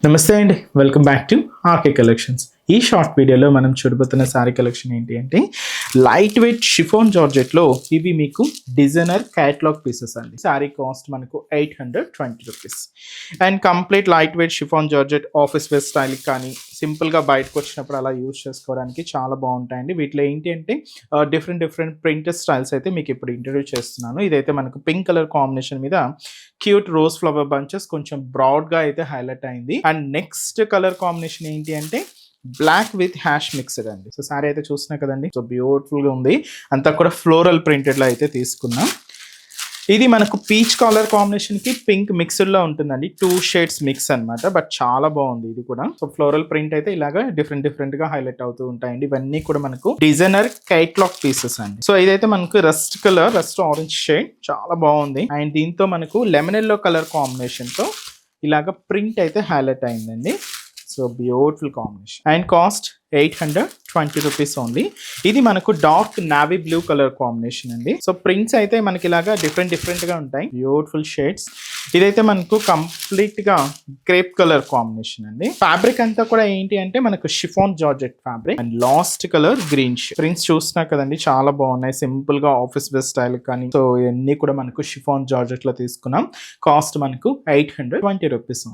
నమస్తే అండి, welcome back to RK collections. ఈ షార్ట్ వీడియోలో మనం చూడబోతున్న శారీ కలెక్షన్ ఏంటి అంటే లైట్ వెయిట్ షిఫాన్ జార్జెట్లో ఇవి మీకు డిజైనర్ క్యాటలాగ్ పీసెస్ అండి. శారీ కాస్ట్ మనకు 820 rupees. And complete light weight chiffon georgette office wear style కానీ సింపుల్గా బయటకు వచ్చినప్పుడు అలా యూజ్ చేసుకోవడానికి చాలా బాగుంటాయండి. వీటిలో ఏంటి అంటే డిఫరెంట్ ప్రింటెడ్ స్టైల్స్ అయితే మీకు ఇప్పుడు ఇంట్రడ్యూస్ చేస్తున్నాను. ఇదైతే మనకు పింక్ కలర్ కాంబినేషన్ మీద క్యూట్ రోజ్ ఫ్లవర్ బంచెస్ కొంచెం బ్రాడ్గా అయితే హైలైట్ అయింది. అండ్ నెక్స్ట్ కలర్ కాంబినేషన్ ఏంటి అంటే బ్లాక్ విత్ హ్యాష్ మిక్స్డ్ అండి. సో సారీ అయితే చూస్తున్నా కదండి, సో బ్యూటిఫుల్ గా ఉంది. అంతా కూడా ఫ్లోరల్ ప్రింటెడ్ లో అయితే తీసుకున్నాం. ఇది మనకు పీచ్ కలర్ కాంబినేషన్ కి పింక్ మిక్స్డ్ లో ఉంటుందండి. 2 షేడ్స్ మిక్స్ అన్నమాట. బట్ చాలా బాగుంది ఇది కూడా. సో ఫ్లోరల్ ప్రింట్ అయితే ఇలాగా డిఫరెంట్ గా హైలైట్ అవుతూ ఉంటాయండి. ఇవన్నీ కూడా మనకు డిజైనర్ క్యాటలాగ్ పీసెస్ అండి. సో ఇదైతే మనకు రస్ట్ ఆరెంజ్ షేడ్ చాలా బాగుంది. అండ్ దీంతో మనకు లెమన్ ఎల్లో కలర్ కాంబినేషన్ తో ఇలాగ ప్రింట్ అయితే హైలైట్ అయిందండి. So beautiful combination. And cost 820 rupees only. ఇది మనకు dark navy blue colour combination అండి. సో ప్రింట్స్ అయితే మనకి ఇలాగా డిఫరెంట్ గా ఉంటాయి. Beautiful shades. ఇదైతే మనకు కంప్లీట్ గా క్రేప్ కలర్ కాంబినేషన్ అండి. ఫ్యాబ్రిక్ అంతా కూడా ఏంటి అంటే మనకు chiffon georgette fabric. And last colour green shade. Prints చూస్తున్నా కదండి, చాలా బాగున్నాయి. సింపుల్ గా ఆఫీస్ వేర్ స్టైల్ కానీ. సో ఇవన్నీ కూడా మనకు షిఫాన్ జార్జెట్ లో తీసుకున్నాం. కాస్ట్ మనకు 820 రూపీస్.